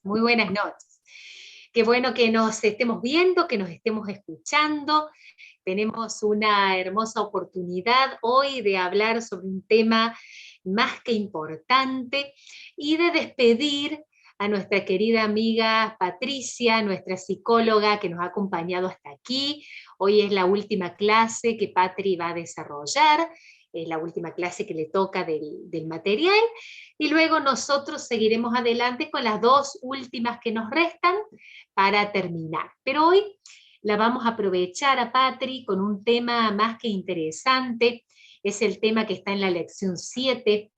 Muy buenas noches. Qué bueno que nos estemos viendo, que nos estemos escuchando. Tenemos una hermosa oportunidad hoy de hablar sobre un tema más que importante y de despedir a nuestra querida amiga Patricia, nuestra psicóloga que nos ha acompañado hasta aquí. Hoy es la última clase que Patri va a desarrollar, es la última clase que le toca del material, y luego nosotros seguiremos adelante con las dos últimas que nos restan para terminar. Pero hoy la vamos a aprovechar a Patri con un tema más que interesante, es el tema que está en la lección 7.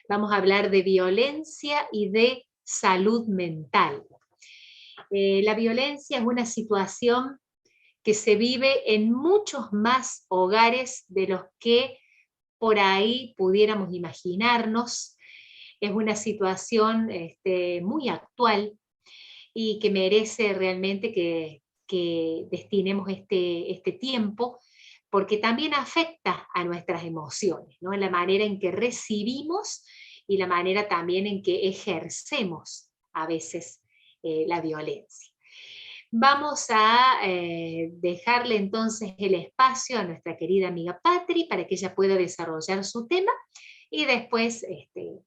Vamos a hablar de violencia y de salud mental. La violencia es una situación que se vive en muchos más hogares de los que por ahí pudiéramos imaginarnos. Es una situación muy actual y que merece realmente que destinemos este tiempo, porque también afecta a nuestras emociones, ¿no? En la manera en que recibimos y la manera también en que ejercemos a veces la violencia. Vamos a dejarle entonces el espacio a nuestra querida amiga Patri para que ella pueda desarrollar su tema y después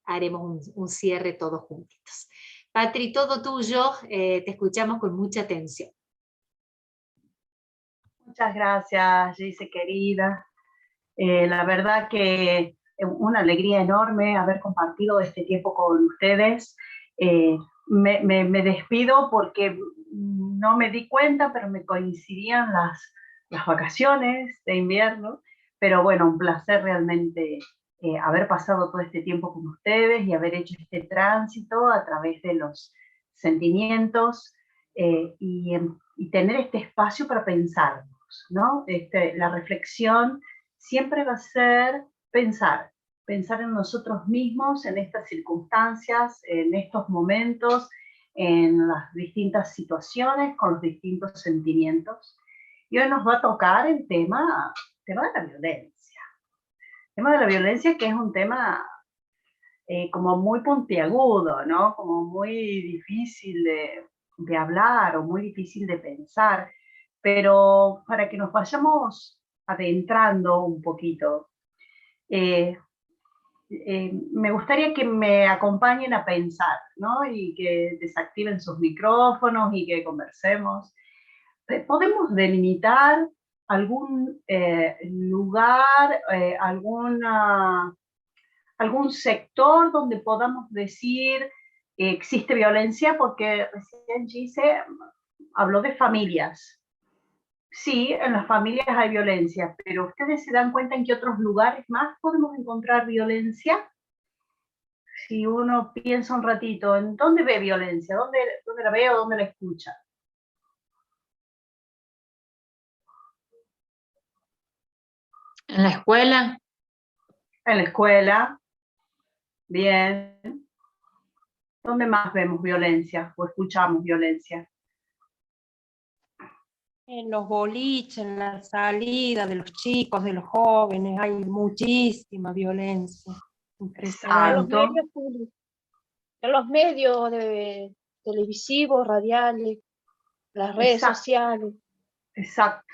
haremos un cierre todos juntitos. Patri, todo tuyo, te escuchamos con mucha atención. Muchas gracias, Gise querida. La verdad que una alegría enorme haber compartido este tiempo con ustedes. Me despido porque no me di cuenta, pero me coincidían las vacaciones de invierno. Pero bueno, un placer realmente haber pasado todo este tiempo con ustedes y haber hecho este tránsito a través de los sentimientos y tener este espacio para pensarnos, ¿no? La reflexión siempre va a ser pensar en nosotros mismos, en estas circunstancias, en estos momentos, en las distintas situaciones, con los distintos sentimientos. Y hoy nos va a tocar el tema de la violencia. El tema de la violencia, que es un tema como muy puntiagudo, ¿no? Como muy difícil de hablar o muy difícil de pensar, pero para que nos vayamos adentrando un poquito, me gustaría que me acompañen a pensar, ¿no? Y que desactiven sus micrófonos y que conversemos. ¿Podemos delimitar algún lugar, algún sector donde podamos decir que existe violencia? Porque recién Gise habló de familias. Sí, en las familias hay violencia, pero ¿ustedes se dan cuenta en qué otros lugares más podemos encontrar violencia? Si uno piensa un ratito, ¿en dónde ve violencia? ¿Dónde la ve o dónde la escucha? ¿En la escuela? En la escuela. Bien. ¿Dónde más vemos violencia o escuchamos violencia? En los boliches, en la salida de los chicos, de los jóvenes, hay muchísima violencia. Impresionante. En los medios televisivos, radiales, las redes sociales. Exacto.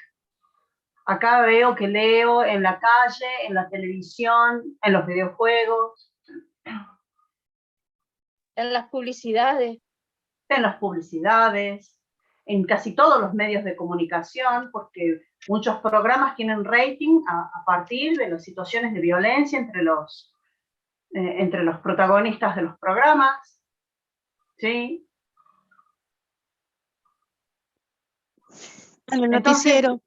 Acá veo que leo en la calle, en la televisión, en los videojuegos. En las publicidades. En las publicidades, en casi todos los medios de comunicación, porque muchos programas tienen rating a partir de las situaciones de violencia entre los protagonistas de los programas. ¿Sí? En el noticiero. Entonces,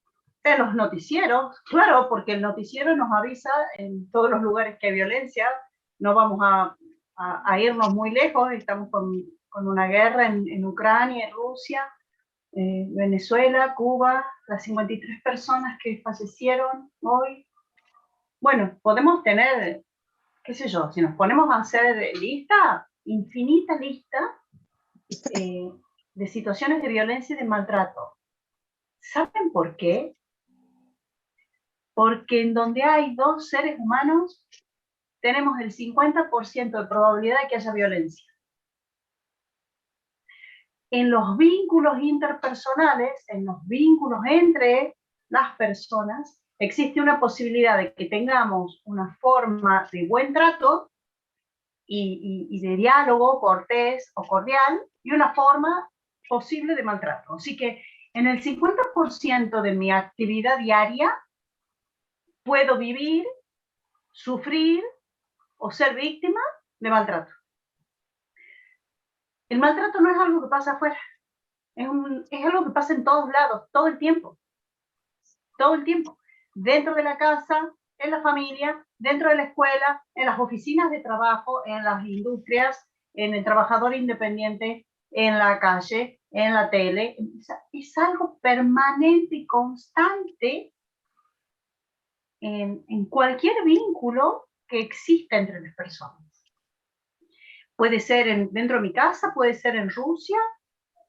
en los noticieros, claro, porque el noticiero nos avisa en todos los lugares que hay violencia. No vamos a irnos muy lejos, estamos con una guerra en Ucrania, en Rusia, Venezuela, Cuba, las 53 personas que fallecieron hoy. Bueno, podemos tener, qué sé yo, si nos ponemos a hacer lista, infinita lista de situaciones de violencia y de maltrato. ¿Saben por qué? Porque en donde hay dos seres humanos, tenemos el 50% de probabilidad de que haya violencia. en los vínculos interpersonales, en los vínculos entre las personas, existe una posibilidad de que tengamos una forma de buen trato y de diálogo cortés o cordial, y una forma posible de maltrato. Así que en el 50% de mi actividad diaria puedo vivir, sufrir o ser víctima de maltrato. El maltrato no es algo que pasa afuera, es algo que pasa en todos lados, todo el tiempo. Todo el tiempo. Dentro de la casa, en la familia, dentro de la escuela, en las oficinas de trabajo, en las industrias, en el trabajador independiente, en la calle, en la tele. Es algo permanente y constante en cualquier vínculo que exista entre las personas. Puede ser dentro de mi casa, puede ser en Rusia,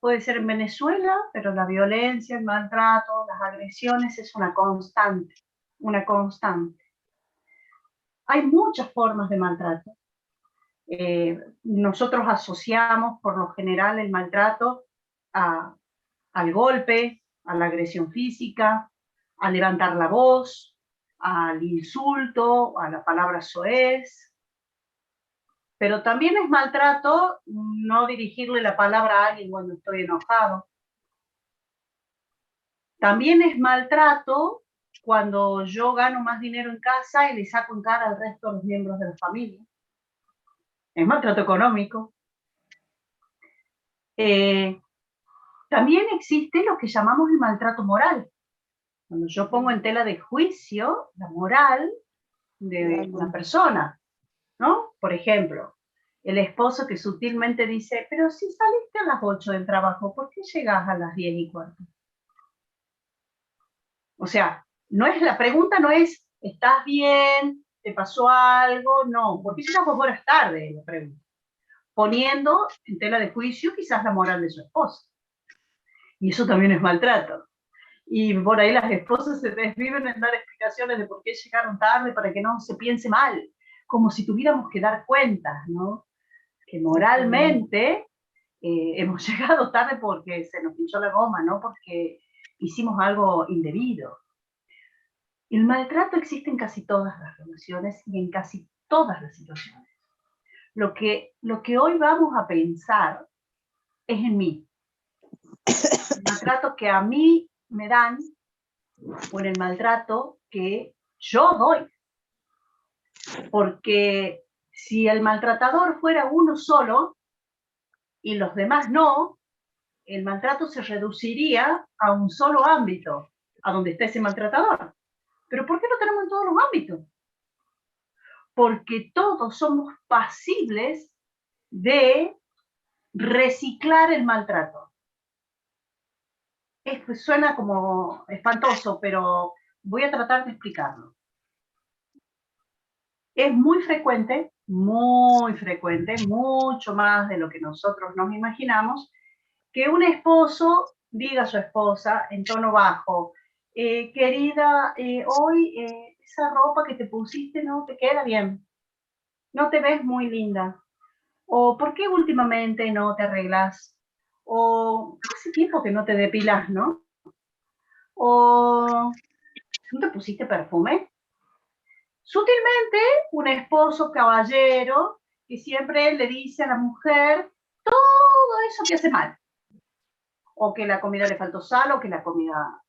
puede ser en Venezuela, pero la violencia, el maltrato, las agresiones es una constante, una constante. Hay muchas formas de maltrato. Nosotros asociamos por lo general el maltrato al golpe, a la agresión física, a levantar la voz, al insulto, a la palabra soez. Pero también es maltrato no dirigirle la palabra a alguien cuando estoy enojado. También es maltrato cuando yo gano más dinero en casa y le saco en cara al resto de los miembros de la familia. Es maltrato económico. También existe lo que llamamos el maltrato moral. Cuando yo pongo en tela de juicio la moral de una persona, ¿no? Por ejemplo, el esposo que sutilmente dice, pero si saliste a las 8 del trabajo, ¿por qué llegas a las 10:15? O sea, la pregunta no es, ¿estás bien? ¿Te pasó algo? No, porque llegas 2 horas tarde, la pregunta. Poniendo en tela de juicio quizás la moral de su esposa. Y eso también es maltrato. Y por ahí las esposas se desviven en dar explicaciones de por qué llegaron tarde para que no se piense mal, como si tuviéramos que dar cuentas, ¿no? Que moralmente hemos llegado tarde porque se nos pinchó la goma, no porque hicimos algo indebido. El maltrato existe en casi todas las relaciones y en casi todas las situaciones. Lo que hoy vamos a pensar es en mí. El maltrato que a mí me dan o en el maltrato que yo doy. Porque si el maltratador fuera uno solo y los demás no, el maltrato se reduciría a un solo ámbito, a donde está ese maltratador. ¿Pero por qué lo tenemos en todos los ámbitos? Porque todos somos pasibles de reciclar el maltrato. Suena como espantoso, pero voy a tratar de explicarlo. Es muy frecuente, mucho más de lo que nosotros nos imaginamos, que un esposo diga a su esposa en tono bajo, querida, hoy esa ropa que te pusiste no te queda bien, no te ves muy linda, o ¿por qué últimamente no te arreglas? O hace tiempo que no te depilas, ¿no? O ¿no te pusiste perfume? Sutilmente, un esposo caballero que siempre le dice a la mujer todo eso que hace mal. O que la comida le faltó sal, o que la comida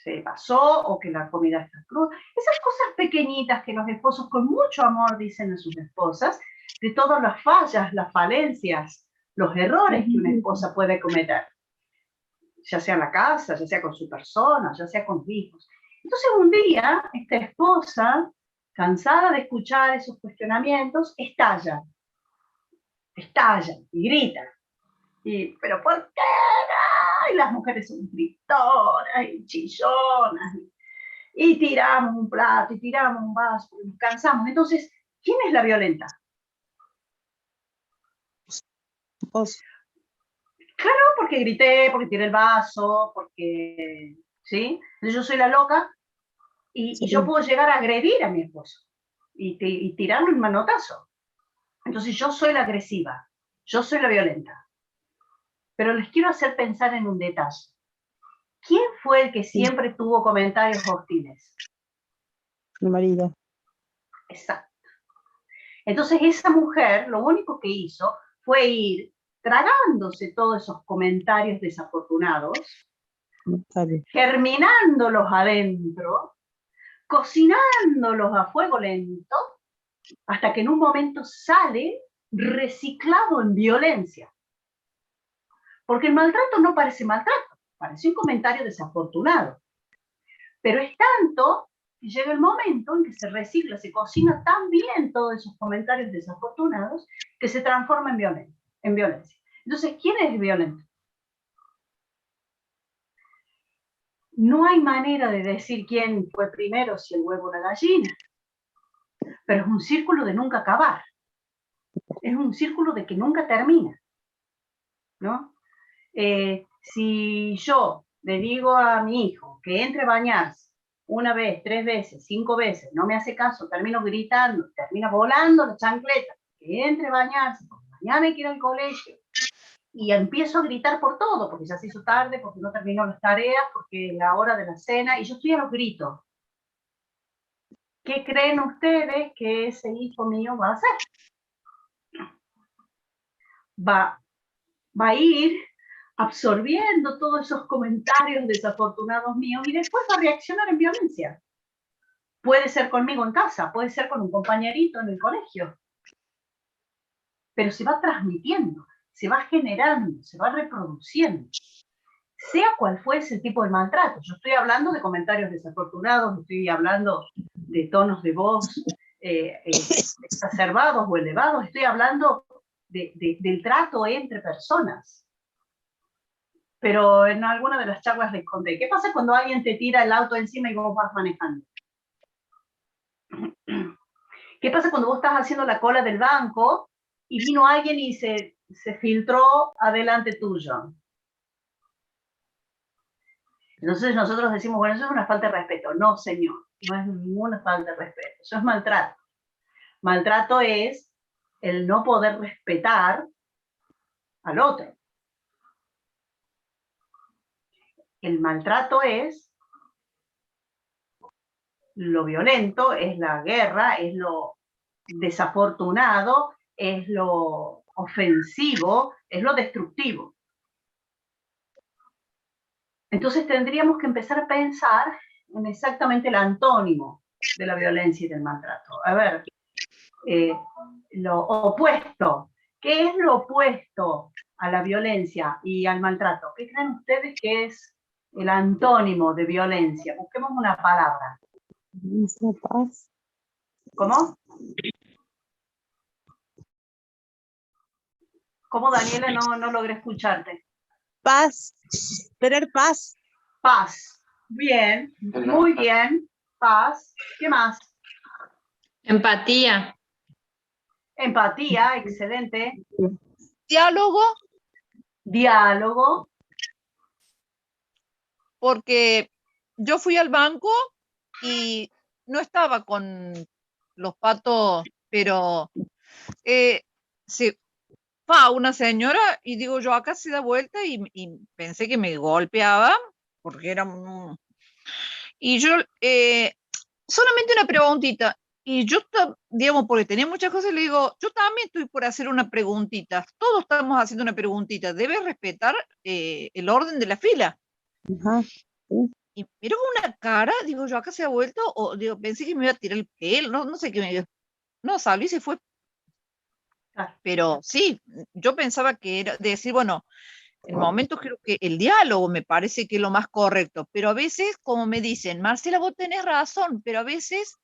se pasó, o que la comida está cruda. Esas cosas pequeñitas que los esposos con mucho amor dicen a sus esposas, de todas las fallas, las falencias, los errores que una esposa puede cometer. Ya sea en la casa, ya sea con su persona, ya sea con sus hijos. Entonces un día, esta esposa, cansada de escuchar esos cuestionamientos, estalla y grita. ¿Pero por qué? Y las mujeres son gritonas y chillonas. Y tiramos un plato, y tiramos un vaso, y nos cansamos. Entonces, ¿quién es la violenta? Vos. Claro, porque grité, porque tiré el vaso, porque... ¿sí? Entonces yo soy la loca y yo puedo llegar a agredir a mi esposo y tirarle un manotazo. Entonces yo soy la agresiva, yo soy la violenta. Pero les quiero hacer pensar en un detalle. ¿Quién fue el que siempre tuvo comentarios hostiles? Mi marido. Exacto. Entonces esa mujer lo único que hizo fue ir tragándose todos esos comentarios desafortunados, germinándolos adentro, cocinándolos a fuego lento, hasta que en un momento sale reciclado en violencia. Porque el maltrato no parece maltrato, parece un comentario desafortunado. Pero es tanto que llega el momento en que se recicla, se cocina tan bien todos esos comentarios desafortunados que se transforma en violencia. Entonces, ¿quién es violento? No hay manera de decir quién fue primero, si el huevo o la gallina, pero es un círculo de nunca acabar. Es un círculo de que nunca termina, ¿no? Si yo le digo a mi hijo que entre a bañarse una vez, 3 veces, 5 veces, no me hace caso, termino gritando, termina volando la chancleta, que entre a bañarse, porque mañana hay que ir al colegio, y empiezo a gritar por todo, porque ya se hizo tarde, porque no terminó las tareas, porque la hora de la cena, y yo estoy a los gritos. ¿Qué creen ustedes que ese hijo mío va a hacer? Va a ir absorbiendo todos esos comentarios desafortunados míos y después va a reaccionar en violencia. Puede ser conmigo en casa, puede ser con un compañerito en el colegio, pero se va transmitiendo, se va generando, se va reproduciendo, sea cual fuese el tipo de maltrato. Yo estoy hablando de comentarios desafortunados, estoy hablando de tonos de voz exacerbados o elevados, estoy hablando del trato entre personas. Pero en alguna de las charlas les conté, ¿qué pasa cuando alguien te tira el auto encima y vos vas manejando? ¿Qué pasa cuando vos estás haciendo la cola del banco y vino alguien y se filtró adelante tuyo? Entonces nosotros decimos, bueno, eso es una falta de respeto. No, señor, no es ninguna falta de respeto, eso es maltrato. Maltrato es el no poder respetar al otro. El maltrato es lo violento, es la guerra, es lo desafortunado, es lo ofensivo, es lo destructivo. Entonces tendríamos que empezar a pensar en exactamente el antónimo de la violencia y del maltrato. A ver, lo opuesto. ¿Qué es lo opuesto a la violencia y al maltrato? ¿Qué creen ustedes que es el antónimo de violencia? Busquemos una palabra. Paz. ¿Cómo? ¿Cómo, Daniela? No logré escucharte. Paz. Tener paz. Paz. Bien, muy bien. Paz. ¿Qué más? Empatía. Empatía, excelente. Diálogo, Diálogo. porque yo fui al banco y no estaba con los patos, pero se va una señora y digo yo, acá se da vuelta y pensé que me golpeaba porque era y yo solamente una preguntita. Y yo, digamos, porque tenía muchas cosas, le digo, yo también estoy por hacer una preguntita. Todos estamos haciendo una preguntita. Debes respetar el orden de la fila. Ajá. Y miro con una cara, digo, yo acá se ha vuelto, o digo, pensé que me iba a tirar el pelo, no sé qué me dio. No, salió y se fue. Pero sí, yo pensaba que era decir, bueno, en momentos creo que el diálogo me parece que es lo más correcto, pero a veces, como me dicen, Marcela, vos tenés razón, pero a veces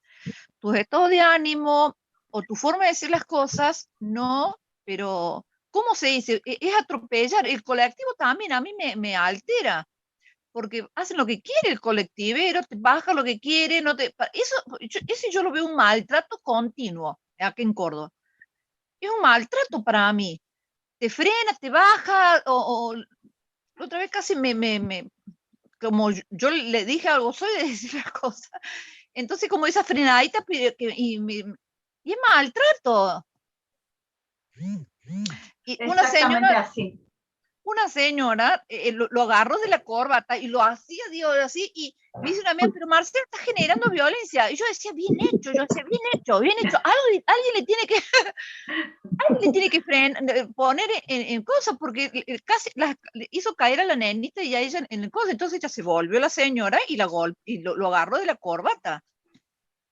tu estado de ánimo o tu forma de decir las cosas, no, pero ¿cómo se dice? Es atropellar. El colectivo también a mí me altera, porque hacen lo que quiere el colectivero, te baja lo que quiere, no te... Eso yo lo veo un maltrato continuo aquí en Córdoba. Es un maltrato para mí. Te frena, te baja, o otra vez casi como yo le dije algo, soy de decir las cosas. Entonces, como esa frenadita, y es maltrato. Y una Exactamente señora, así. una señora lo agarró de la corbata y lo hacía, digo, así, y me dice una amiga, pero Marcela está generando violencia. Y yo decía, bien hecho, yo decía, bien hecho, bien hecho. Alguien le tiene que, alguien le tiene que poner en cosas, porque casi le hizo caer a la nenita y a ella en cosas. Entonces ella se volvió la señora y, lo agarró de la corbata.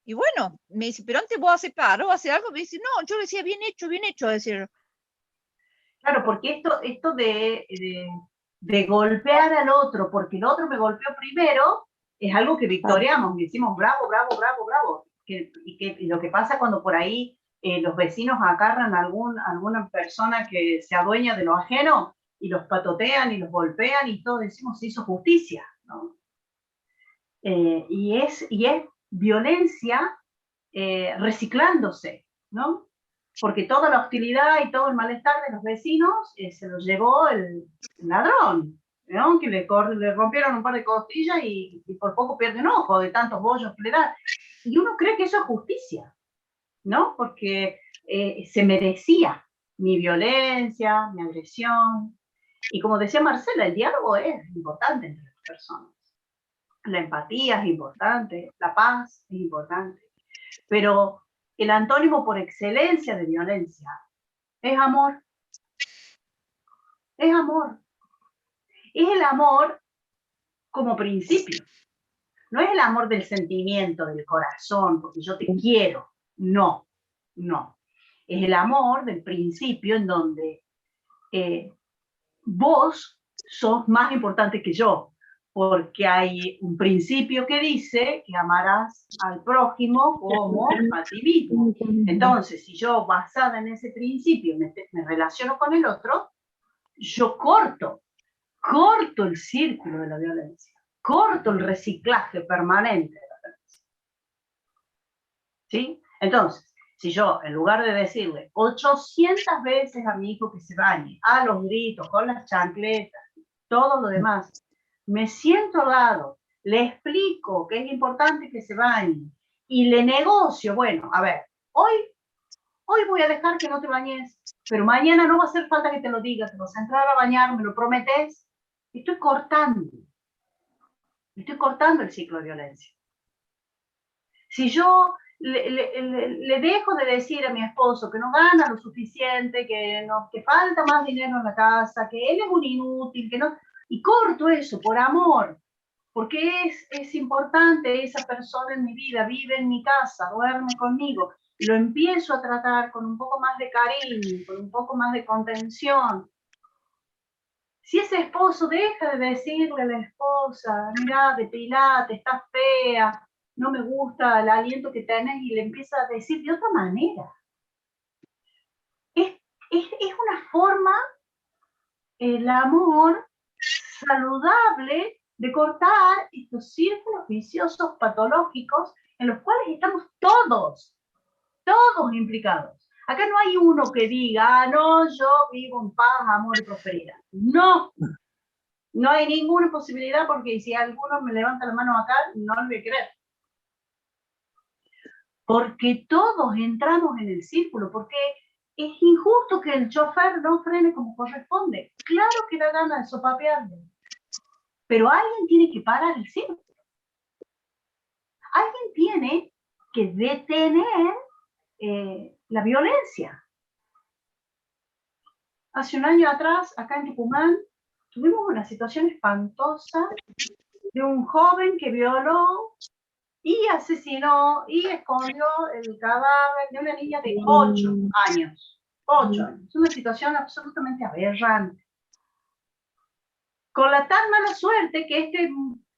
Y bueno, me dice, pero antes vos haces paro, haces algo. Me dice, no, yo decía, bien hecho, decir. Claro, porque esto de golpear al otro, porque el otro me golpeó primero, es algo que victoriamos, y decimos bravo, bravo, bravo, bravo. Y lo que pasa cuando por ahí los vecinos agarran a alguna persona que se adueña de lo ajeno y los patotean y los golpean y todos decimos se hizo justicia, ¿no? Y es violencia reciclándose, ¿no? Porque toda la hostilidad y todo el malestar de los vecinos se lo llevó el ladrón, ¿no? Que le rompieron un par de costillas y por poco pierde un ojo de tantos bollos que le dan. Y uno cree que eso es justicia, ¿no? Porque se merecía mi violencia, mi agresión. Y como decía Marcela, el diálogo es importante entre las personas. La empatía es importante, la paz es importante. Pero el antónimo por excelencia de violencia es amor. Es amor. Es el amor como principio. No es el amor del sentimiento, del corazón, porque yo te quiero. No, no. Es el amor del principio en donde vos sos más importante que yo, porque hay un principio que dice que amarás al prójimo como a ti mismo. Entonces, si yo basada en ese principio me relaciono con el otro, yo corto el círculo de la violencia, corto el reciclaje permanente de la violencia. ¿Sí? Entonces, si yo, en lugar de decirle 800 veces a mi hijo que se bañe, a los gritos, con las chancletas, todo lo demás, me siento al lado, le explico que es importante que se bañe y le negocio, bueno, a ver, hoy voy a dejar que no te bañes, pero mañana no va a hacer falta que te lo diga, te vas a entrar a bañar, ¿me lo prometes? Estoy cortando el ciclo de violencia. Si yo le dejo de decir a mi esposo que no gana lo suficiente, que falta más dinero en la casa, que él es un inútil, que no, y corto eso por amor, porque es importante esa persona en mi vida, vive en mi casa, duerme conmigo, lo empiezo a tratar con un poco más de cariño, con un poco más de contención. Si ese esposo deja de decirle a la esposa, mira, depilate, estás fea, no me gusta el aliento que tenés, y le empieza a decir de otra manera. Es una forma, el amor saludable, de cortar estos círculos viciosos patológicos en los cuales estamos todos implicados. Acá no hay uno que diga, no, yo vivo en paz, amor y prosperidad. No hay ninguna posibilidad, porque si alguno me levanta la mano acá, no lo voy a creer. Porque todos entramos en el círculo, porque es injusto que el chofer no frene como corresponde. Claro que da ganas de sopapearle, pero alguien tiene que parar el círculo. Alguien tiene que detener la violencia. Hace un año atrás, acá en Tucumán, tuvimos una situación espantosa de un joven que violó y asesinó y escondió el cadáver de una niña de 8 años. 8 años. Es una situación absolutamente aberrante. Con la tan mala suerte que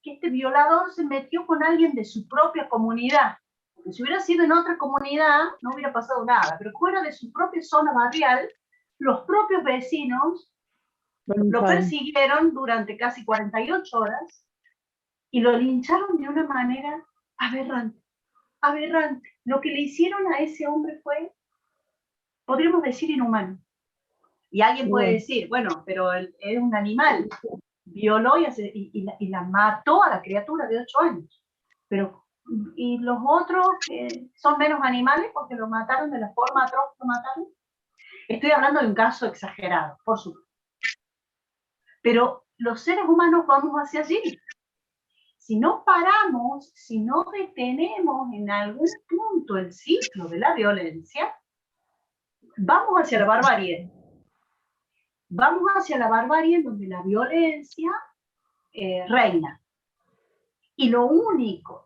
este violador se metió con alguien de su propia comunidad. Porque si hubiera sido en otra comunidad, no hubiera pasado nada. Pero fuera de su propia zona barrial, los propios vecinos lo persiguieron durante casi 48 horas y lo lincharon de una manera aberrante. Aberrante. Lo que le hicieron a ese hombre fue, podríamos decir, inhumano. Y alguien puede decir, bueno, pero él es un animal. Violó y la mató a la criatura de 8 años. Pero, ¿y los otros son menos animales porque lo mataron de la forma atroz que lo mataron? Estoy hablando de un caso exagerado, por supuesto. pero los seres humanos vamos hacia allí. Si no paramos, si no detenemos en algún punto el ciclo de la violencia, vamos hacia la barbarie. Vamos hacia la barbarie en donde la violencia reina. Y lo único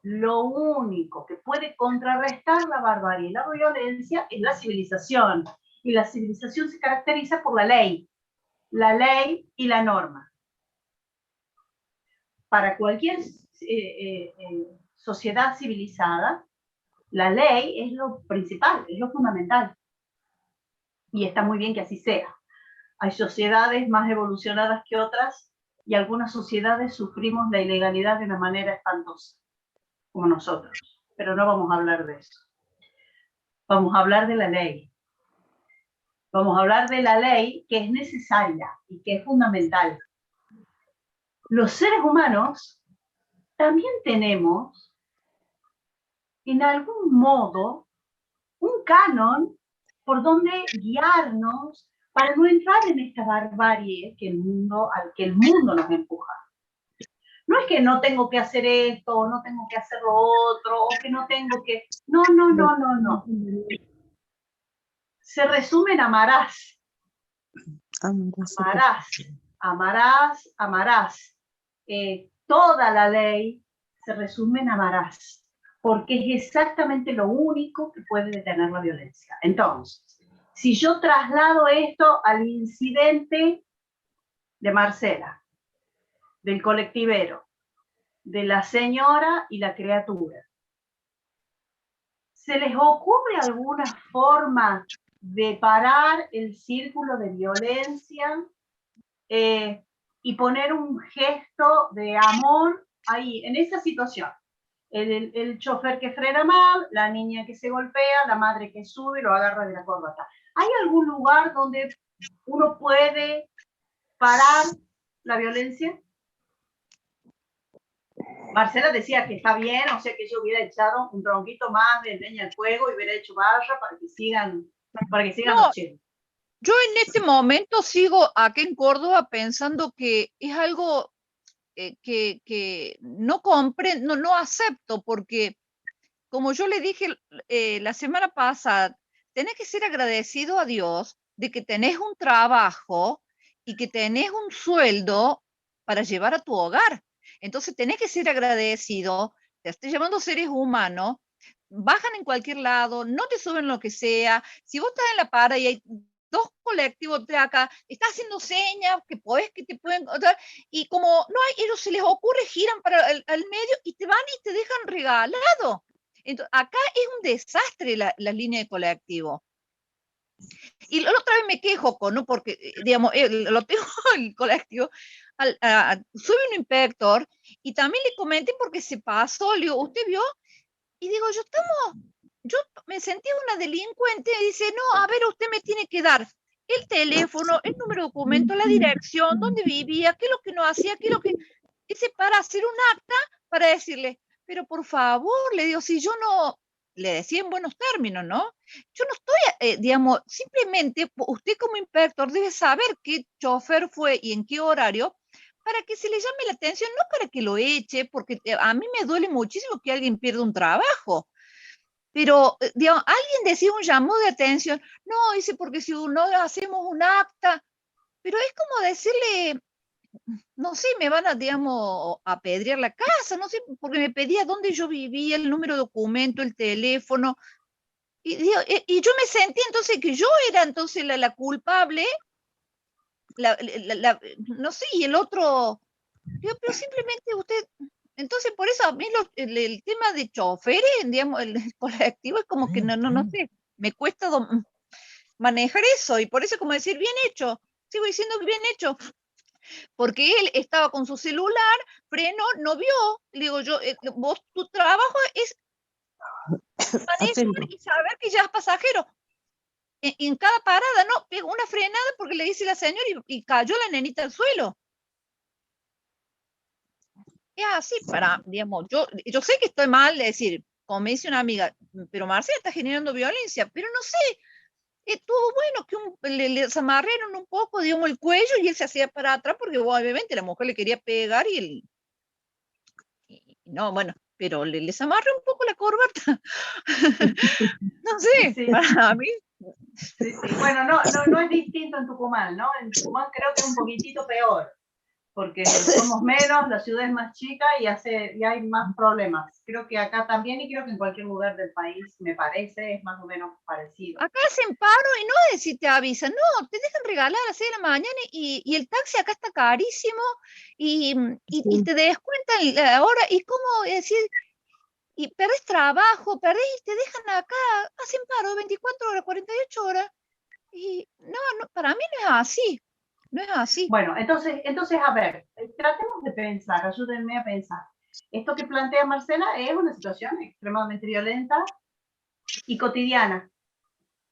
que puede contrarrestar la barbarie y la violencia es la civilización. Y la civilización se caracteriza por la ley y la norma. Para cualquier sociedad civilizada, la ley es lo principal, es lo fundamental. Y está muy bien que así sea. Hay sociedades más evolucionadas que otras, y algunas sociedades sufrimos la ilegalidad de una manera espantosa, como nosotros. Pero no vamos a hablar de eso. Vamos a hablar de la ley. Vamos a hablar de la ley que es necesaria y que es fundamental. Los seres humanos también tenemos, en algún modo, un canon por donde guiarnos para no entrar en esta barbarie al que el mundo nos empuja. No es que no tengo que hacer esto, o no tengo que hacer lo otro, o que no tengo que... No. Se resume en amarás. Amarás. Toda la ley se resume en amarás, porque es exactamente lo único que puede detener la violencia. Entonces, si yo traslado esto al incidente de Marcela, del colectivero, de la señora y la criatura, ¿se les ocurre alguna forma de parar el círculo de violencia y poner un gesto de amor ahí, en esa situación? El chofer que frena mal, la niña que se golpea, la madre que sube y lo agarra de la corbata. ¿Hay algún lugar donde uno puede parar la violencia? Marcela decía que está bien, o sea que yo hubiera echado un tronquito más de leña al fuego y hubiera hecho barra para que sigan No, los chiles. yo en este momento sigo aquí en Córdoba pensando que es algo que no comprendo, no acepto, porque como yo le dije la semana pasada, tenés que ser agradecido a Dios de que tenés un trabajo y que tenés un sueldo para llevar a tu hogar. Entonces tenés que ser agradecido, te estoy llamando seres humanos, bajan en cualquier lado, no te suben lo que sea. Si vos estás en la parada y hay dos colectivos de acá, estás haciendo señas que te pueden encontrar, y como no hay, ellos se les ocurre, giran para el medio y te van y te dejan regalado. Entonces, acá es un desastre la línea de colectivo. Y la otra vez me quejo ¿no? Porque, digamos, lo tengo el colectivo, sube un inspector, y también le comenté porque se pasó, le digo, ¿usted vio? Y digo, yo me sentí una delincuente, y dice, no, a ver, usted me tiene que dar el teléfono, el número de documento, la dirección, dónde vivía, qué es lo que no hacía, qué es lo que... Dice, para hacer un acta, para decirle, pero por favor, le digo, si yo no, le decía en buenos términos, ¿no? Yo no estoy, digamos, simplemente usted como inspector debe saber qué chofer fue y en qué horario, para que se le llame la atención, no para que lo eche, porque a mí me duele muchísimo que alguien pierda un trabajo. Pero, digamos, alguien decía un llamado de atención, no, dice, porque si no hacemos un acta, pero es como decirle, no sé, me van a, digamos, a apedrear la casa, no sé, porque me pedía dónde yo vivía, el número de documento, el teléfono, y yo me sentí entonces que yo era entonces la culpable, no sé, y el otro, digo, pero simplemente usted, entonces por eso a mí el tema de choferes, digamos, el colectivo es como que no sé, me cuesta manejar eso, y por eso como decir, bien hecho, sigo diciendo que bien hecho, porque él estaba con su celular, frenó, no vio, le digo yo, vos, tu trabajo es manejar y saber que ya es pasajero. En cada parada, no, pegó una frenada porque le dice la señora y cayó la nenita al suelo. Es así, digamos, yo sé que estoy mal de decir, como me dice una amiga, pero Marcela está generando violencia, pero no sé, estuvo bueno que le amarraron un poco, digamos, el cuello y él se hacía para atrás porque obviamente la mujer le quería pegar y no, bueno, pero les amarré un poco la corbata. No sé, Sí. para mí. Sí, sí. Bueno, no es distinto en Tucumán, ¿no? En Tucumán creo que es un poquitito peor, porque somos menos, la ciudad es más chica y hay más problemas. Creo que acá también y creo que en cualquier lugar del país, me parece, es más o menos parecido. Acá hacen paro y no es si te avisan, no, te dejan regalar a las 6 de la mañana y el taxi acá está carísimo y te descuentan la hora y cómo decir, y perdés trabajo, perdés y te dejan acá, hacen paro 24 horas, 48 horas. Y no, para mí no es así, no es así. Bueno, entonces a ver, tratemos de pensar, ayúdenme a pensar. Esto que plantea Marcela es una situación extremadamente violenta y cotidiana,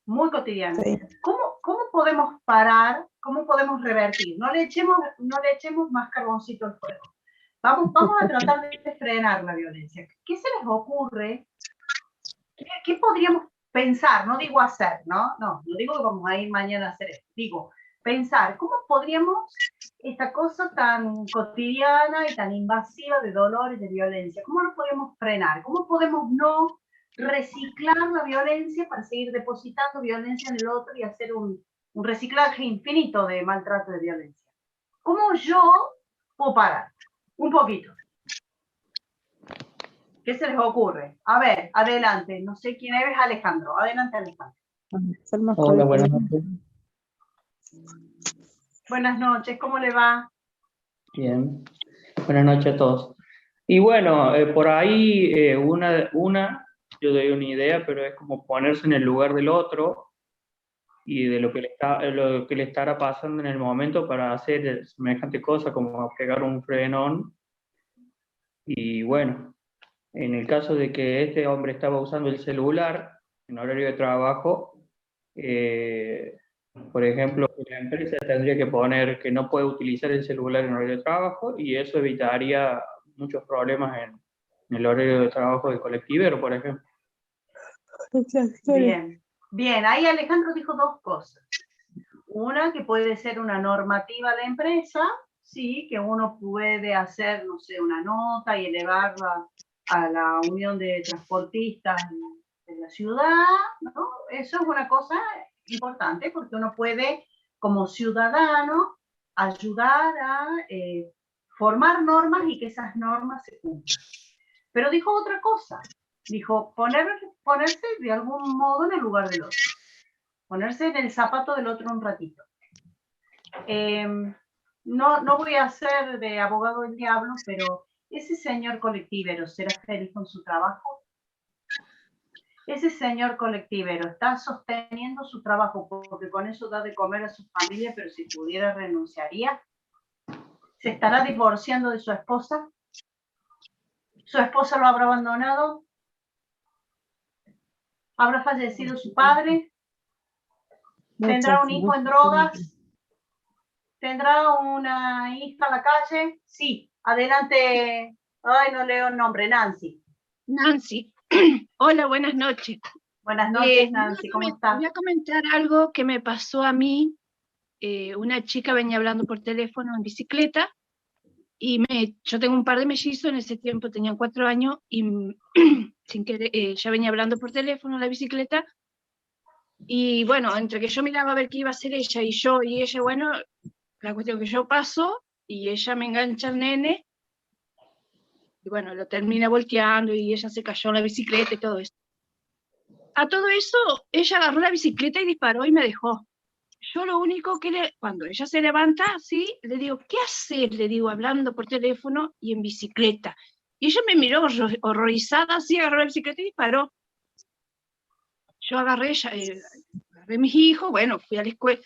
muy cotidiana. Sí. ¿Cómo podemos parar? ¿Cómo podemos revertir? No le echemos más carboncito al fuego. Vamos a tratar de frenar la violencia. ¿Qué se les ocurre? ¿Qué podríamos pensar? No digo hacer, ¿no? No digo que vamos a ir mañana a hacer esto. Digo, pensar, ¿cómo podríamos esta cosa tan cotidiana y tan invasiva de dolor y de violencia, cómo lo podemos frenar? ¿Cómo podemos no reciclar la violencia para seguir depositando violencia en el otro y hacer un reciclaje infinito de maltrato y de violencia? ¿Cómo yo puedo parar? Un poquito. ¿Qué se les ocurre? A ver, adelante. No sé quién eres, Alejandro. Adelante, Alejandro. Hola, buenas noches. Buenas noches, ¿cómo le va? Bien. Buenas noches a todos. Y bueno, por ahí yo doy una idea, pero es como ponerse en el lugar del otro y de lo que le estará pasando en el momento para hacer semejante cosa como pegar un frenón. Y bueno, en el caso de que este hombre estaba usando el celular en horario de trabajo, por ejemplo, la empresa tendría que poner que no puede utilizar el celular en horario de trabajo y eso evitaría muchos problemas en el horario de trabajo del colectivero, por ejemplo. Bien, ahí Alejandro dijo dos cosas. Una, que puede ser una normativa de la empresa, sí, que uno puede hacer, no sé, una nota y elevarla a la Unión de Transportistas de la ciudad, ¿no? Eso es una cosa importante porque uno puede, como ciudadano, ayudar a formar normas y que esas normas se cumplan. Pero dijo otra cosa, dijo ponerse de algún modo en el lugar del otro, ponerse en el zapato del otro un ratito. No voy a ser de abogado del diablo, pero ese señor colectivero será feliz con su trabajo. Ese señor colectivero está sosteniendo su trabajo porque con eso da de comer a su familia, pero si pudiera renunciaría. ¿Se estará divorciando de su esposa? ¿Su esposa lo habrá abandonado? ¿Habrá fallecido su padre? ¿Tendrá un hijo en drogas? ¿Tendrá una hija en la calle? Sí. Adelante. Ay, no leo el nombre. Nancy. Nancy. Hola, buenas noches. Buenas noches, Nancy. ¿Cómo estás? Voy a comentar algo que me pasó a mí. Una chica venía hablando por teléfono en bicicleta y yo tengo un par de mellizos, en ese tiempo tenían 4 años y sin querer, ya venía hablando por teléfono en la bicicleta y bueno, entre que yo miraba a ver qué iba a hacer ella y yo y ella, bueno, la cuestión que yo paso y ella me engancha al nene y bueno, lo termina volteando y ella se cayó en la bicicleta y todo eso. A todo eso, ella agarró la bicicleta y disparó y me dejó. Yo lo único que cuando ella se levanta, ¿sí? Le digo, ¿qué haces? Le digo, hablando por teléfono y en bicicleta. Y ella me miró horrorizada, así, agarró la bicicleta y disparó. Yo agarré a mis hijos, bueno, fui a la escuela.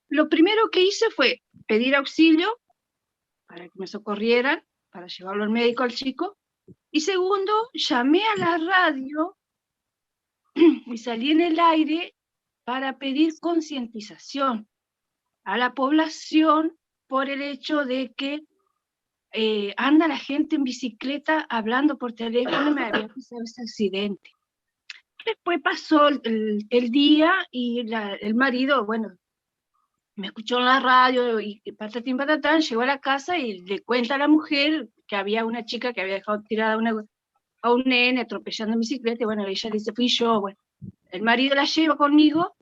Lo primero que hice fue pedir auxilio para que me socorrieran, para llevarlo al médico al chico. Y segundo, llamé a la radio y salí en el aire para pedir concientización a la población por el hecho de que anda la gente en bicicleta hablando por teléfono y me había pasado ese accidente. Después pasó el día y el marido, bueno, me escuchó en la radio y patatín patatán, llegó a la casa y le cuenta a la mujer que había una chica que había dejado tirada a un nene atropellando en bicicleta, y bueno, ella le dice, fui yo, bueno, el marido la lleva conmigo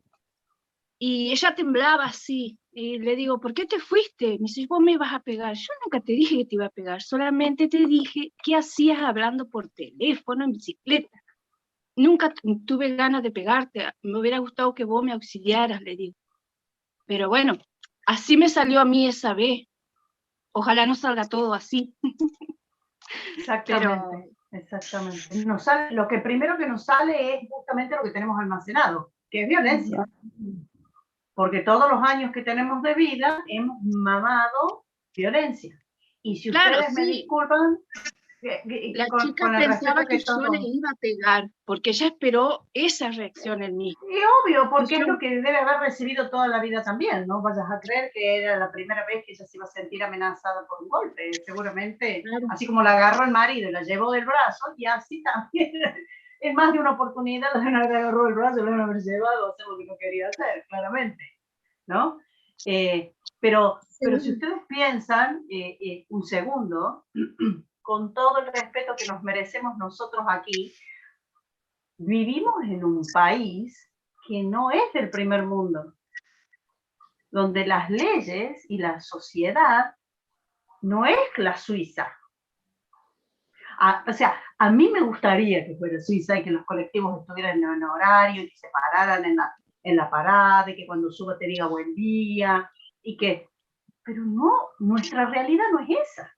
y ella temblaba así, y le digo, ¿por qué te fuiste? Me dice, vos me ibas a pegar. Yo nunca te dije que te iba a pegar, solamente te dije qué hacías hablando por teléfono en bicicleta. Nunca tuve ganas de pegarte, me hubiera gustado que vos me auxiliaras, le digo. Pero bueno, así me salió a mí esa vez. Ojalá no salga todo así. Exactamente, exactamente. Lo que primero que nos sale es justamente lo que tenemos almacenado, que es violencia. Porque todos los años que tenemos de vida hemos mamado violencia. Y si claro, ustedes me disculpan, la chica con el pensaba respeto que que yo todo... le iba a pegar, porque ella esperó esa reacción en mí. Y obvio, porque es lo que debe haber recibido toda la vida también. No vayas a creer que era la primera vez que ella se iba a sentir amenazada por un golpe. Seguramente, claro. Así como la agarró el marido y la llevó del brazo, y así también es más de una oportunidad, la agarró el brazo y la haber llevado a hacer lo que no quería hacer, claramente, ¿no? Pero si ustedes piensan un segundo, con todo el respeto que nos merecemos nosotros aquí, vivimos en un país que no es del primer mundo, donde las leyes y la sociedad no es la Suiza. O sea, a mí me gustaría que fuera Suiza y que los colectivos estuvieran en horario y que se pararan en la parada y que cuando suba te diga buen día y que... Pero no, nuestra realidad no es esa.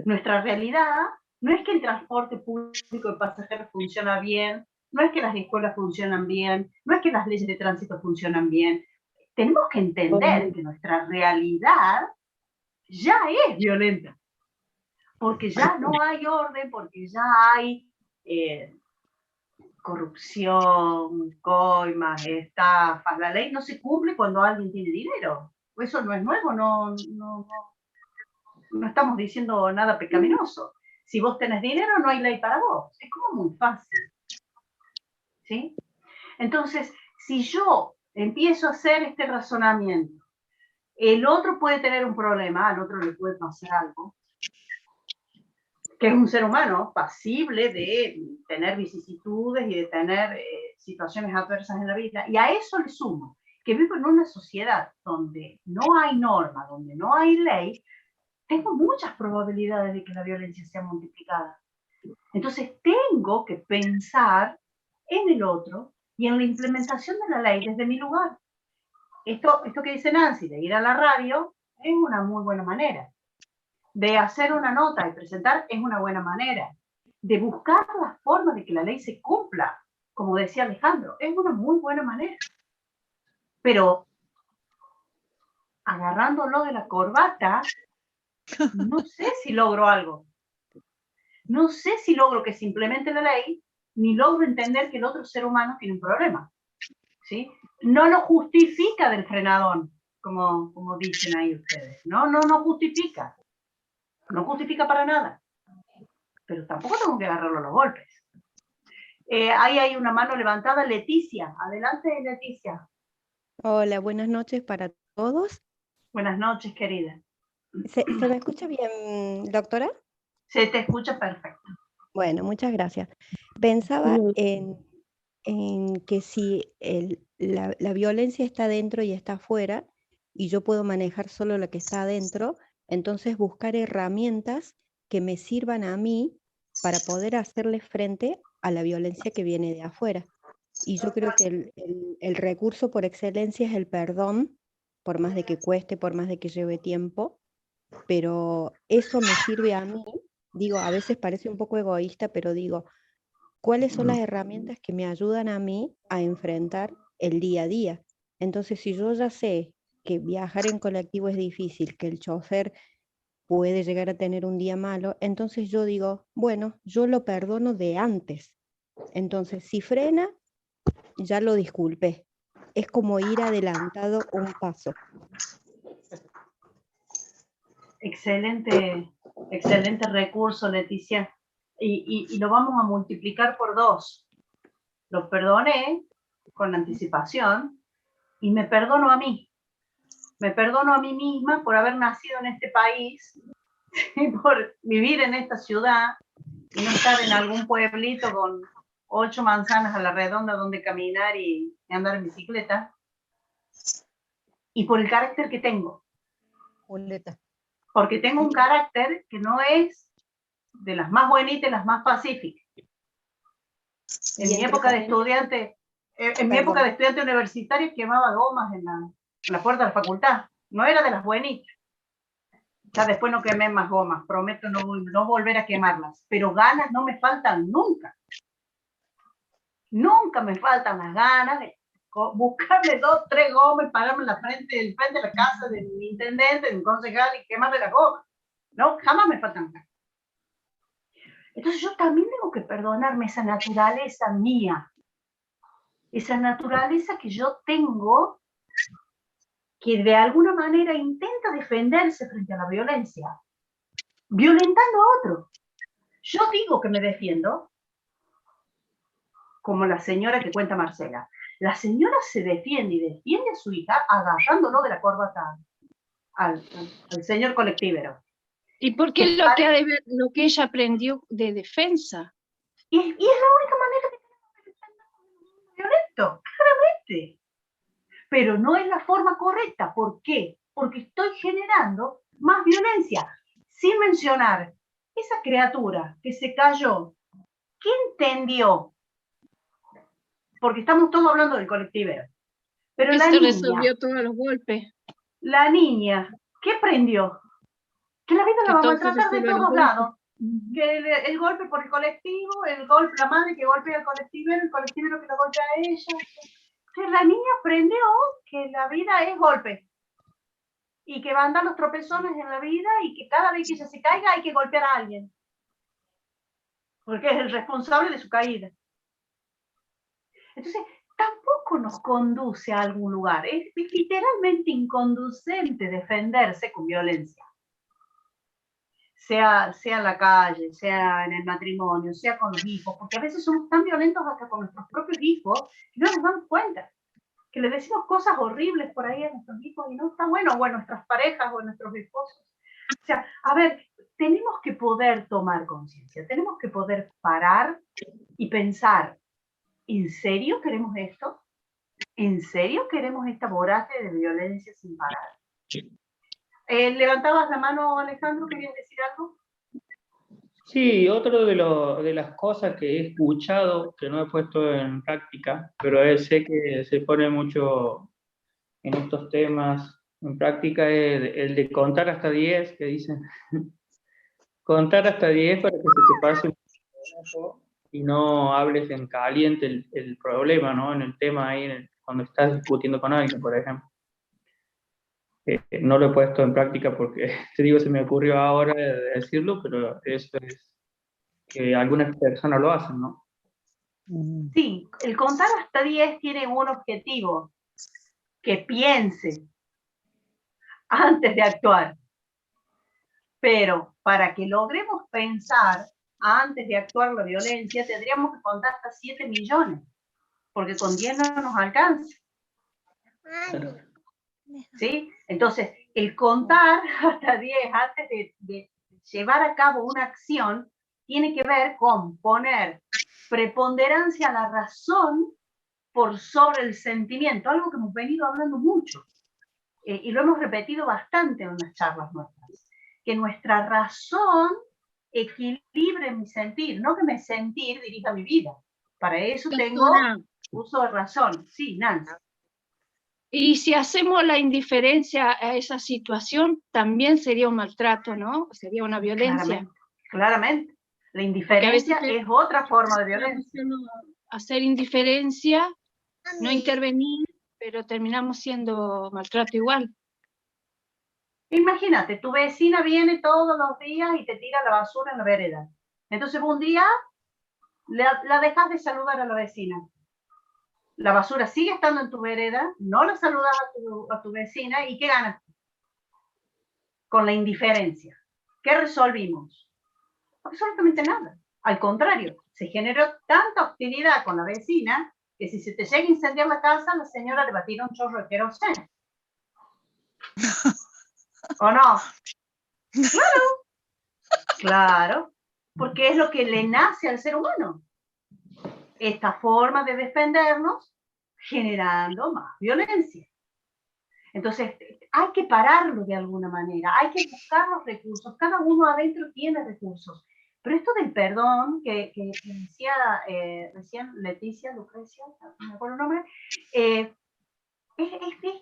Nuestra realidad no es que el transporte público de pasajeros funciona bien, no es que las escuelas funcionan bien, no es que las leyes de tránsito funcionan bien. Tenemos que entender que nuestra realidad ya es violenta, porque ya no hay orden, porque ya hay corrupción, coimas, estafas. La ley no se cumple cuando alguien tiene dinero. Eso no es nuevo, no estamos diciendo nada pecaminoso. Si vos tenés dinero, no hay ley para vos. Es como muy fácil. ¿Sí? Entonces, si yo empiezo a hacer este razonamiento, el otro puede tener un problema, al otro le puede pasar algo, que es un ser humano pasible de tener vicisitudes y de tener situaciones adversas en la vida, y a eso le sumo que vivo en una sociedad donde no hay norma, donde no hay ley, tengo muchas probabilidades de que la violencia sea multiplicada. Entonces tengo que pensar en el otro y en la implementación de la ley desde mi lugar. Esto que dice Nancy, de ir a la radio, es una muy buena manera. De hacer una nota y presentar es una buena manera. De buscar la forma de que la ley se cumpla, como decía Alejandro, es una muy buena manera. Pero agarrándolo de la corbata, no sé si logro algo. No sé si logro que se implemente la ley, ni logro entender que el otro ser humano tiene un problema. ¿Sí? No lo justifica del frenadón, como dicen ahí ustedes. No justifica. No justifica para nada. Pero tampoco tengo que agarrarlo a los golpes. Ahí hay una mano levantada, Leticia. Adelante, Leticia. Hola, buenas noches para todos. Buenas noches, querida. ¿Se me escucha bien, doctora? Se te escucha perfecto. Bueno, muchas gracias. Pensaba en que si la violencia está dentro y está afuera, y yo puedo manejar solo lo que está adentro, entonces buscar herramientas que me sirvan a mí para poder hacerle frente a la violencia que viene de afuera. Y yo creo que el recurso por excelencia es el perdón, por más de que cueste, por más de que lleve tiempo, pero eso me sirve a mí. Digo, a veces parece un poco egoísta, pero digo, ¿cuáles son las herramientas que me ayudan a mí a enfrentar el día a día? Entonces, si yo ya sé que viajar en colectivo es difícil, que el chofer puede llegar a tener un día malo, entonces yo digo, bueno, yo lo perdono de antes. Entonces, si frena, ya lo disculpé. Es como ir adelantado un paso. Excelente recurso, Leticia. Y lo vamos a multiplicar por 2. lo perdoné con anticipación y me perdono a mí. Me perdono a mí misma por haber nacido en este país, por vivir en esta ciudad y no estar en algún pueblito con 8 manzanas a la redonda donde caminar y andar en bicicleta. Y por el carácter que tengo. Julieta. Porque tengo un carácter que no es de las más bonitas y las más pacíficas. En mi época de estudiante, universitaria quemaba gomas en la puerta de la facultad. No era de las buenitas. Ya después no quemé más gomas. Prometo no volver a quemarlas. Pero ganas no me faltan nunca. Nunca me faltan las ganas de buscarle 2, 3 gomas, pararme en la frente de la casa del intendente, del concejal y quemarle la goma. No, jamás me faltan ganas. Entonces yo también tengo que perdonarme esa naturaleza mía, esa naturaleza que yo tengo, que de alguna manera intenta defenderse frente a la violencia, violentando a otro. Yo digo que me defiendo, como la señora que cuenta Marcela. La señora se defiende y defiende a su hija agarrándolo de la corbata al señor colectivero. ¿Y por qué lo que ella aprendió de defensa? Y es la única manera que tenemos de defender un violento, claramente. Pero no es la forma correcta. ¿Por qué? Porque estoy generando más violencia. Sin mencionar esa criatura que se cayó. ¿Qué entendió? Porque estamos todos hablando del colectivero. Pero la niña resolvió todos los golpes. La niña, ¿qué aprendió? Que la vida la va a maltratar de todos lados. Que el golpe por el colectivo, la madre que golpea al colectivero, el colectivero que la golpea a ella. Que la niña aprendió que la vida es golpe. Y que van a andar los tropezones en la vida y que cada vez que ella se caiga hay que golpear a alguien. Porque es el responsable de su caída. Entonces, tampoco nos conduce a algún lugar. Es literalmente inconducente defenderse con violencia. Sea en la calle, sea en el matrimonio, sea con los hijos, porque a veces somos tan violentos hasta con nuestros propios hijos que no nos damos cuenta. Que le decimos cosas horribles por ahí a nuestros hijos y no está bueno, o a nuestras parejas o a nuestros esposos. O sea, a ver, tenemos que poder tomar conciencia, tenemos que poder parar y pensar, ¿en serio queremos esto? ¿En serio queremos esta vorágine de violencia sin parar? ¿Levantabas la mano, Alejandro? ¿Querías decir algo? Sí, otro de las cosas que he escuchado, que no he puesto en práctica, pero sé que se pone mucho en estos temas en práctica, es el de contar hasta 10, que dicen, contar hasta 10 para que se te pase un poco y no hables en caliente el problema, ¿no? En el tema ahí, cuando estás discutiendo con alguien, por ejemplo. No lo he puesto en práctica porque, te digo, se me ocurrió ahora de decirlo, pero eso es que algunas personas lo hacen, ¿no? Sí, el contar hasta 10 tiene un objetivo, que piense antes de actuar. Pero para que logremos pensar antes de actuar la violencia, tendríamos que contar hasta 7 millones, porque con 10 no nos alcanza. ¿Sí? Entonces, el contar hasta 10 antes de llevar a cabo una acción tiene que ver con poner preponderancia a la razón por sobre el sentimiento, algo que hemos venido hablando mucho y lo hemos repetido bastante en las charlas nuestras, que nuestra razón equilibre mi sentir, no que mi sentir dirija mi vida. Para eso tengo uso de razón. Sí, Nancy. Y si hacemos la indiferencia a esa situación, también sería un maltrato, ¿no? Sería una violencia. Claramente. La indiferencia es otra forma de violencia. Hacer indiferencia, no intervenir, pero terminamos siendo maltrato igual. Imagínate, tu vecina viene todos los días y te tira la basura en la vereda. Entonces un día la dejas de saludar a la vecina. La basura sigue estando en tu vereda, no la saludas a tu vecina, ¿y qué ganas? Con la indiferencia. ¿Qué resolvimos? Absolutamente nada. Al contrario, se generó tanta hostilidad con la vecina que si se te llega a incendiar la casa, la señora le va a tirar un chorro de queroseno. ¿O no? Claro, claro, porque es lo que le nace al ser humano. Esta forma de defendernos generando más violencia. Entonces, hay que pararlo de alguna manera, hay que buscar los recursos, cada uno adentro tiene recursos. Pero esto del perdón, que decía recién Leticia, Lucrecia, no me acuerdo el nombre, es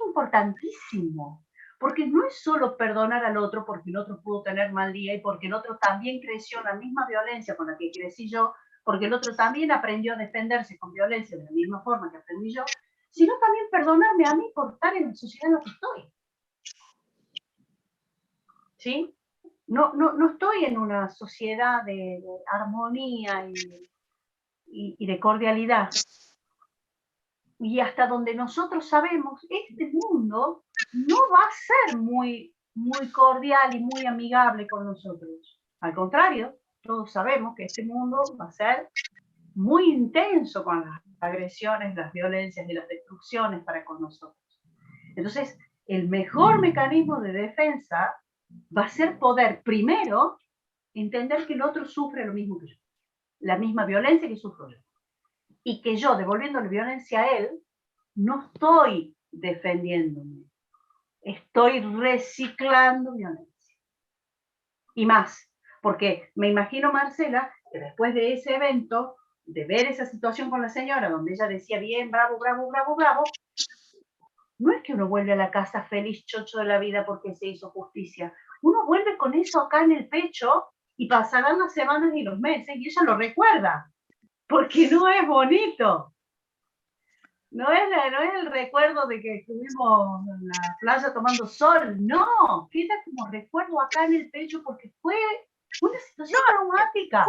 importantísimo, porque no es solo perdonar al otro porque el otro pudo tener mal día y porque el otro también creció en la misma violencia con la que crecí yo, porque el otro también aprendió a defenderse con violencia de la misma forma que aprendí yo, sino también perdonarme a mí por estar en la sociedad en la que estoy. ¿Sí? No estoy en una sociedad de armonía y de cordialidad. Y hasta donde nosotros sabemos, este mundo no va a ser muy cordial y muy amigable con nosotros. Al contrario, todos sabemos que este mundo va a ser muy intenso con las agresiones, las violencias y las destrucciones para con nosotros. Entonces, el mejor mecanismo de defensa va a ser poder, primero, entender que el otro sufre lo mismo que yo, la misma violencia que sufro yo. Y que yo, devolviéndole violencia a él, no estoy defendiéndome, estoy reciclando violencia. Y más, porque me imagino, Marcela, que después de ese evento, de ver esa situación con la señora, donde ella decía bien, bravo, bravo, bravo, bravo, no es que uno vuelve a la casa feliz, chocho de la vida porque se hizo justicia. Uno vuelve con eso acá en el pecho y pasarán las semanas y los meses y ella lo recuerda, porque no es bonito. No es el recuerdo de que estuvimos en la playa tomando sol, no, queda como recuerdo acá en el pecho porque fue una situación traumática.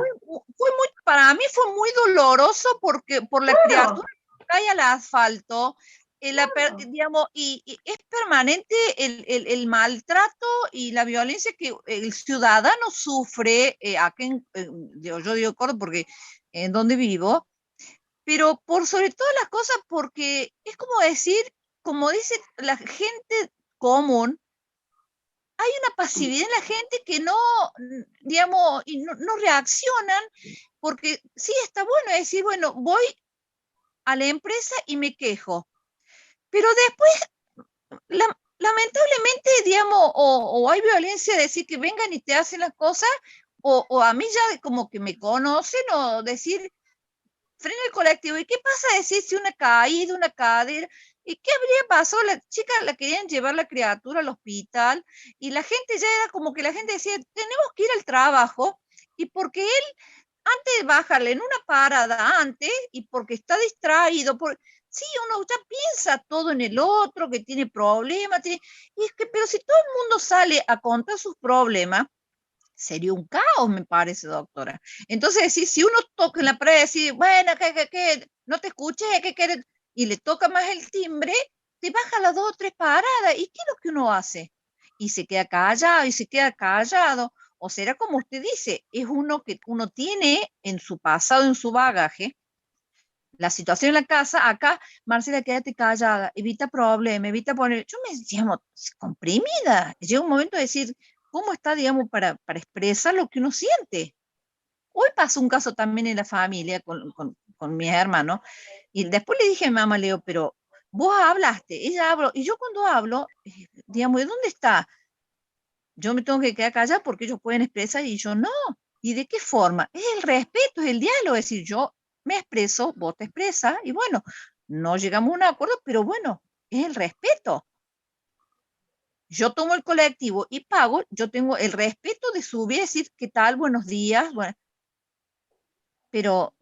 Para mí fue muy doloroso porque por la criatura que cae al asfalto, digamos, y es permanente el maltrato y la violencia que el ciudadano sufre, aquí yo digo Córdoba porque en donde vivo, pero por sobre todas las cosas porque es como decir, como dice la gente común, hay una pasividad en la gente que no, digamos, y no reaccionan, porque sí está bueno decir, bueno, voy a la empresa y me quejo, pero después, lamentablemente, digamos, o hay violencia de decir que vengan y te hacen las cosas, o a mí ya como que me conocen, o decir, frena el colectivo, ¿y qué pasa decir si una caída, una cadera? ¿Y qué habría pasado? La chica la querían llevar la criatura al hospital y la gente ya era como que la gente decía, tenemos que ir al trabajo y porque él, antes de bajarle en una parada antes y porque está distraído, sí, uno ya piensa todo en el otro, que tiene problemas, y es que, pero si todo el mundo sale a contar sus problemas, sería un caos, me parece, doctora. Entonces, si uno toca en la pared y decir, bueno, ¿qué? No te escuché, ¿qué quieres? Y le toca más el timbre, te baja las 2 o 3 paradas. ¿Y qué es lo que uno hace? Y se queda callado, y se queda callado. O será como usted dice, es uno que uno tiene en su pasado, en su bagaje, la situación en la casa. Acá, Marcela, quédate callada, evita problemas, evita poner. Yo me digamos, comprimida. Llega un momento de decir, ¿cómo está, digamos, para expresar lo que uno siente? Hoy pasó un caso también en la familia con mis hermanos, y después le dije a mi mamá, Leo, pero vos hablaste, ella habló, y yo cuando hablo, digamos, ¿de dónde está? Yo me tengo que quedar callada porque ellos pueden expresar y yo no. ¿Y de qué forma? Es el respeto, es el diálogo, es decir, yo me expreso, vos te expresas, y bueno, no llegamos a un acuerdo, pero bueno, es el respeto. Yo tomo el colectivo y pago, yo tengo el respeto de subir y decir, ¿qué tal? Buenos días. Bueno, pero,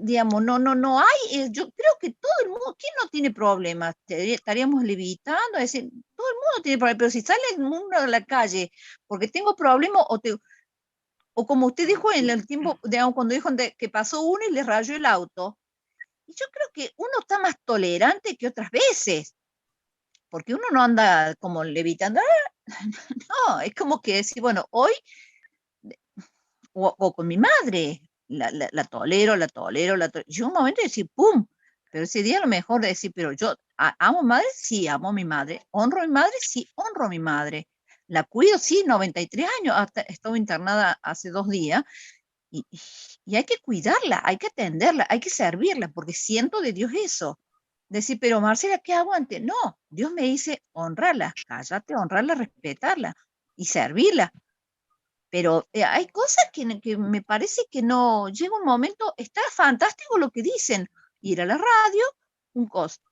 digamos, no hay, yo creo que todo el mundo, ¿quién no tiene problemas? Estaríamos levitando, es decir, todo el mundo tiene problemas, pero si sale el mundo a la calle porque tengo problemas, o como usted dijo en el tiempo, digamos, cuando dijo que pasó uno y le rayó el auto, y yo creo que uno está más tolerante que otras veces, porque uno no anda como levitando, no, es como que decir, bueno, hoy o con mi madre, la tolero, la tolero, la tolero. Llegó un momento de decir, ¡pum! Pero ese día a lo mejor de decir, pero yo amo a mi madre, sí, amo a mi madre. Honro a mi madre, sí, honro a mi madre. La cuido, sí, 93 años, hasta estuve internada hace 2 días, y, y hay que cuidarla, hay que atenderla, hay que servirla, porque siento de Dios eso. Decir, pero Marcela, ¿qué aguante? No, Dios me dice, honrarla, cállate, honrarla, respetarla y servirla. Pero hay cosas que me parece que no, llega un momento, está fantástico lo que dicen, ir a la radio, un costo,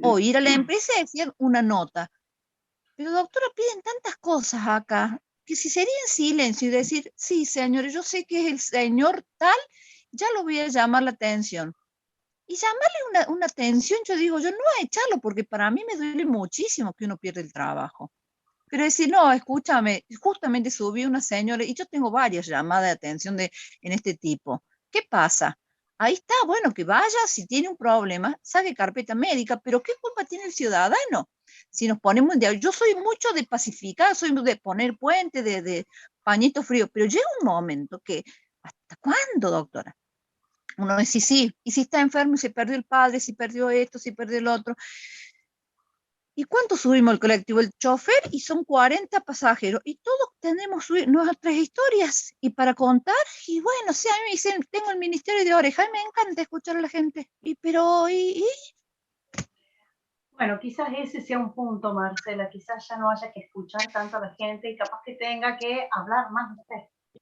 o ir a la empresa y decir una nota. Pero doctora, piden tantas cosas acá, que si sería en silencio y decir, sí, señores, yo sé que es el señor tal, ya lo voy a llamar la atención. Y llamarle una atención, yo digo, yo no voy a echarlo, porque para mí me duele muchísimo que uno pierda el trabajo. Pero decir, no, escúchame, justamente subí una señora, y yo tengo varias llamadas de atención en este tipo. ¿Qué pasa? Ahí está, bueno, que vaya, si tiene un problema, saque carpeta médica, pero ¿qué culpa tiene el ciudadano? Si nos ponemos en diálogo, yo soy mucho de pacificar, soy de poner puente, de pañito frío, pero llega un momento que, ¿hasta cuándo, doctora? Uno dice, sí, y si está enfermo, y se perdió el padre, si perdió esto, si perdió el otro. ¿Y cuánto subimos el colectivo? El chofer, y son 40 pasajeros, y todos tenemos nuestras historias y para contar. Y bueno, sí, a mí me dicen, tengo el ministerio de oreja, y me encanta escuchar a la gente. Bueno, quizás ese sea un punto, Marcela, quizás ya no haya que escuchar tanto a la gente y capaz que tenga que hablar más de usted,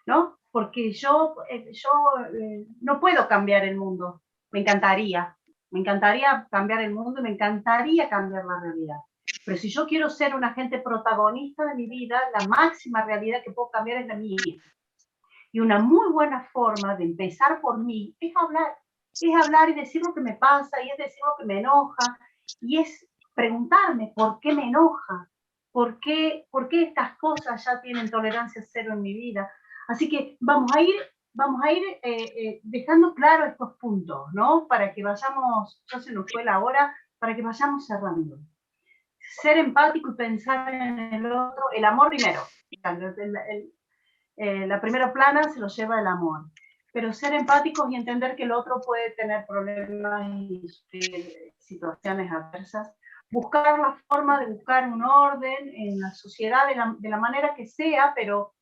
¿no? Porque yo no puedo cambiar el mundo, me encantaría cambiar el mundo, me encantaría cambiar la realidad. Pero si yo quiero ser un agente protagonista de mi vida, la máxima realidad que puedo cambiar es la mía. Y una muy buena forma de empezar por mí es hablar y decir lo que me pasa, y es decir lo que me enoja, y es preguntarme por qué me enoja, por qué estas cosas ya tienen tolerancia cero en mi vida. Así que vamos a ir dejando claro estos puntos, ¿no? Para que vayamos, ya se nos fue la hora, para que vayamos cerrando. Ser empático y pensar en el otro, el amor primero. La primera plana se lo lleva el amor. Pero ser empáticos y entender que el otro puede tener problemas y situaciones adversas. Buscar la forma de buscar un orden en la sociedad de la manera que sea, pero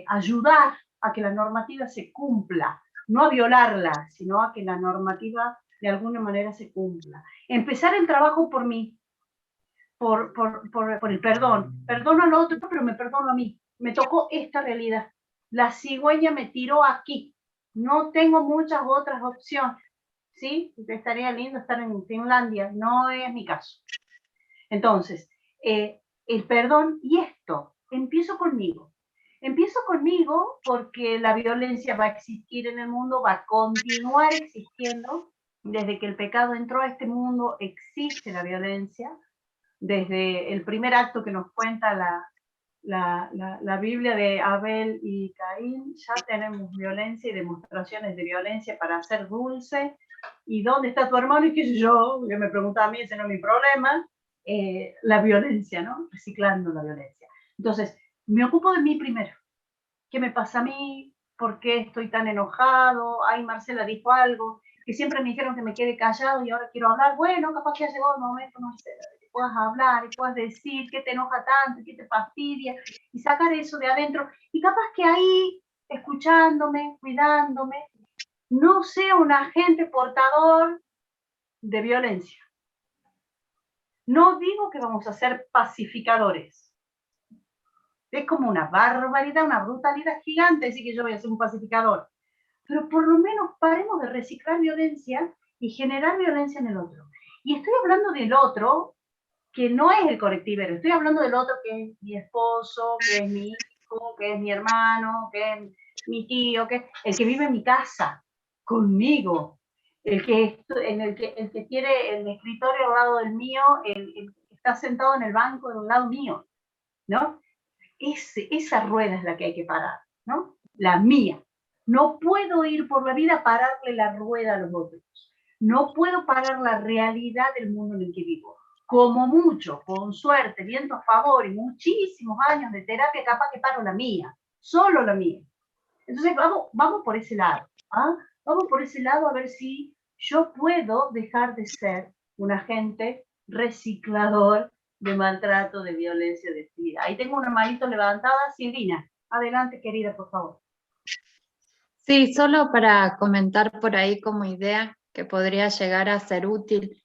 ayudar a que la normativa se cumpla, no a violarla, sino a que la normativa de alguna manera se cumpla. Empezar el trabajo por mí, por el perdón. Perdono al otro, pero me perdono a mí. Me tocó esta realidad. La cigüeña me tiró aquí. No tengo muchas otras opciones. ¿Sí? Estaría lindo estar en Finlandia. No es mi caso. Entonces, el perdón y esto, empiezo conmigo. Empiezo conmigo porque la violencia va a existir en el mundo, va a continuar existiendo. Desde que el pecado entró a este mundo existe la violencia. Desde el primer acto que nos cuenta la Biblia de Abel y Caín, ya tenemos violencia y demostraciones de violencia para hacer dulce. ¿Y dónde está tu hermano? Y qué sé yo, que me preguntaba a mí, ese no es mi problema. La violencia, ¿no? Reciclando la violencia. Entonces, me ocupo de mí primero. ¿Qué me pasa a mí? ¿Por qué estoy tan enojado? Ay, Marcela dijo algo, que siempre me dijeron que me quede callado y ahora quiero hablar. Bueno, capaz que ha llegado el momento, Marcela, que puedas hablar y puedas decir qué te enoja tanto, qué te fastidia, y sacar eso de adentro. Y capaz que ahí, escuchándome, cuidándome, no sea un agente portador de violencia. No digo que vamos a ser pacificadores. Es como una barbaridad, una brutalidad gigante decir que yo voy a ser un pacificador. Pero por lo menos paremos de reciclar violencia y generar violencia en el otro. Y estoy hablando del otro que no es el colectivero, estoy hablando del otro que es mi esposo, que es mi hijo, que es mi hermano, que es mi tío, que es el que vive en mi casa, conmigo, el que tiene el escritorio al lado del mío, el que está sentado en el banco al lado mío, ¿no? Esa rueda es la que hay que parar, ¿no? La mía. No puedo ir por la vida a pararle la rueda a los otros. No puedo parar la realidad del mundo en el que vivo. Como mucho, con suerte, viento a favor y muchísimos años de terapia, capaz que paro la mía, solo la mía. Entonces vamos por ese lado, ¿ah? Vamos por ese lado a ver si yo puedo dejar de ser un agente reciclador de maltrato, de violencia, de hostilidad. Ahí tengo una manito levantada. Silvina, adelante, querida, por favor. Sí, solo para comentar por ahí como idea que podría llegar a ser útil.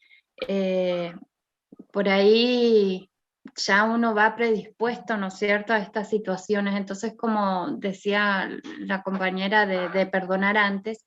Por ahí ya uno va predispuesto, ¿no es cierto?, a estas situaciones. Entonces, como decía la compañera de perdonar antes,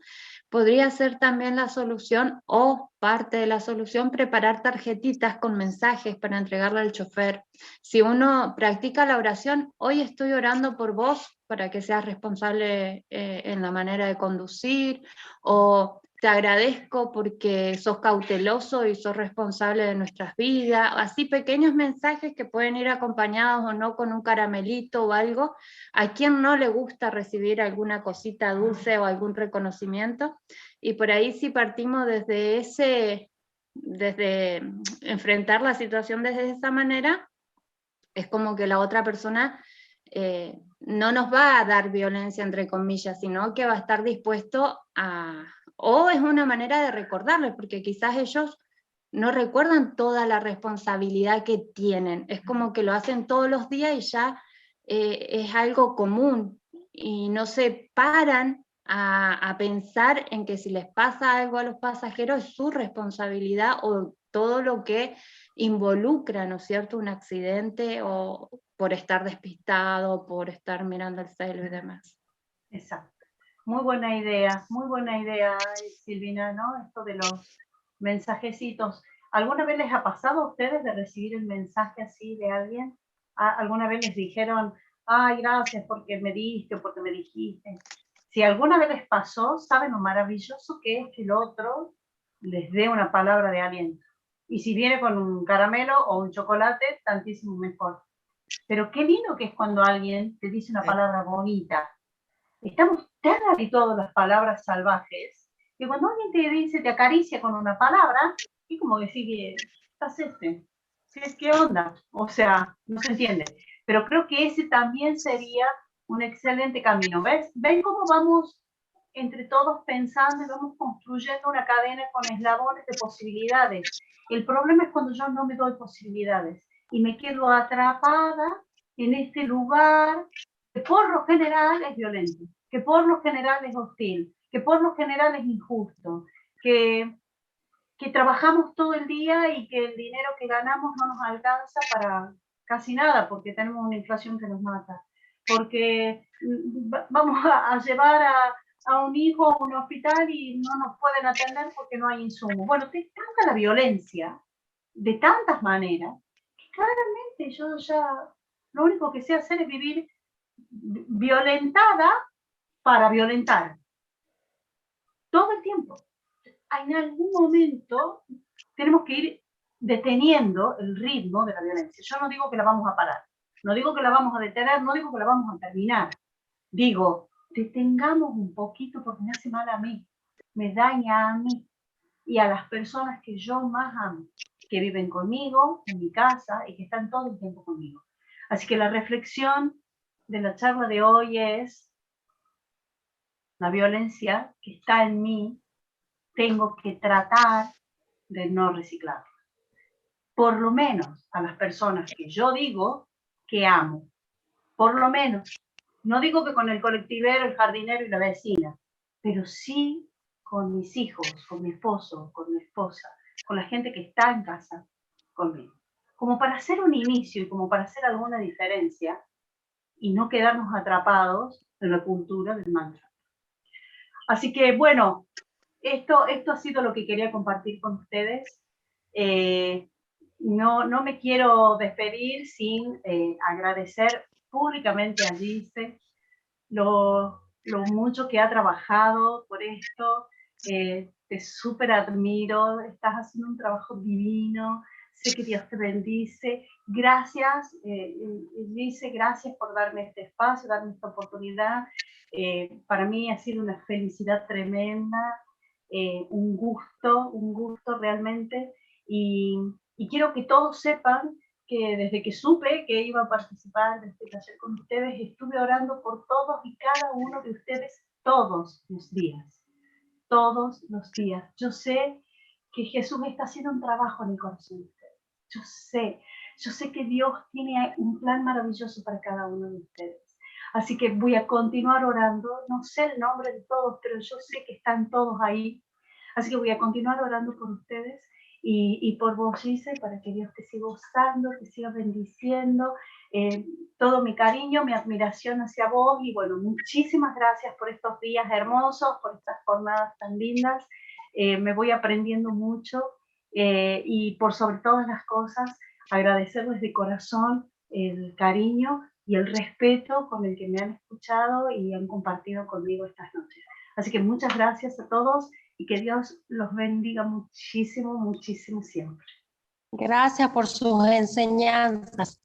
podría ser también la solución o parte de la solución preparar tarjetitas con mensajes para entregarle al chofer. Si uno practica la oración, hoy estoy orando por vos para que seas responsable en la manera de conducir, o te agradezco porque sos cauteloso y sos responsable de nuestras vidas, así pequeños mensajes que pueden ir acompañados o no con un caramelito o algo. ¿A quién no le gusta recibir alguna cosita dulce o algún reconocimiento? Y por ahí si partimos desde enfrentar la situación desde esa manera, es como que la otra persona no nos va a dar violencia, entre comillas, sino que va a estar dispuesto a... O es una manera de recordarles, porque quizás ellos no recuerdan toda la responsabilidad que tienen. Es como que lo hacen todos los días y ya es algo común, y no se paran a pensar en que si les pasa algo a los pasajeros es su responsabilidad, o todo lo que involucra, ¿no es cierto?, un accidente, o por estar despistado, por estar mirando el celu y demás. Exacto. Muy buena idea, Silvina, ¿no? Esto de los mensajecitos. ¿Alguna vez les ha pasado a ustedes de recibir el mensaje así de alguien? ¿Alguna vez les dijeron, ay, gracias porque me diste o porque me dijiste? Si alguna vez les pasó, saben lo maravilloso que es que el otro les dé una palabra de aliento. Y si viene con un caramelo o un chocolate, tantísimo mejor. Pero qué lindo que es cuando alguien te dice una palabra bonita. Estamos tan habituados a las palabras salvajes que cuando alguien te dice, te acaricia con una palabra, es como decir que estás ¿qué onda? O sea, no se entiende. Pero creo que ese también sería un excelente camino. ¿Ven cómo vamos entre todos pensando y vamos construyendo una cadena con eslabones de posibilidades? El problema es cuando yo no me doy posibilidades y me quedo atrapada en este lugar que por lo general es violento, que por lo general es hostil, que por lo general es injusto, que trabajamos todo el día y que el dinero que ganamos no nos alcanza para casi nada porque tenemos una inflación que nos mata, porque vamos a llevar a un hijo a un hospital y no nos pueden atender porque no hay insumos. Bueno, te tanta la violencia de tantas maneras que claramente yo ya lo único que sé hacer es vivir violentada para violentar. Todo el tiempo. En algún momento tenemos que ir deteniendo el ritmo de la violencia. Yo no digo que la vamos a parar, no digo que la vamos a detener, no digo que la vamos a terminar. Digo, detengamos un poquito porque me hace mal a mí, me daña a mí y a las personas que yo más amo, que viven conmigo, en mi casa y que están todo el tiempo conmigo. Así que la reflexión de la charla de hoy es: la violencia que está en mí, tengo que tratar de no reciclarla. Por lo menos a las personas que yo digo que amo. Por lo menos. No digo que con el colectivero, el jardinero y la vecina, pero sí con mis hijos, con mi esposo, con mi esposa, con la gente que está en casa conmigo. Como para hacer un inicio y como para hacer alguna diferencia y no quedarnos atrapados en la cultura del maltrato. Así que, bueno, esto ha sido lo que quería compartir con ustedes. No me quiero despedir sin agradecer públicamente a Gise lo mucho que ha trabajado por esto. Te súper admiro, estás haciendo un trabajo divino, sé que Dios te bendice. Gracias, Gise, gracias por darme este espacio, darme esta oportunidad. Para mí ha sido una felicidad tremenda, un gusto realmente, y quiero que todos sepan que desde que supe que iba a participar de este taller con ustedes, estuve orando por todos y cada uno de ustedes todos los días. Todos los días. Yo sé que Jesús está haciendo un trabajo en el corazón de ustedes. Yo sé que Dios tiene un plan maravilloso para cada uno de ustedes. Así que voy a continuar orando. No sé el nombre de todos, pero yo sé que están todos ahí. Así que voy a continuar orando por ustedes y por vos, Gise, para que Dios te siga usando, te siga bendiciendo. Todo mi cariño, mi admiración hacia vos y bueno, muchísimas gracias por estos días hermosos, por estas jornadas tan lindas. Me voy aprendiendo mucho y por sobre todas las cosas, agradecerles de corazón el cariño y el respeto con el que me han escuchado y han compartido conmigo estas noches. Así que muchas gracias a todos y que Dios los bendiga muchísimo, muchísimo siempre. Gracias por sus enseñanzas.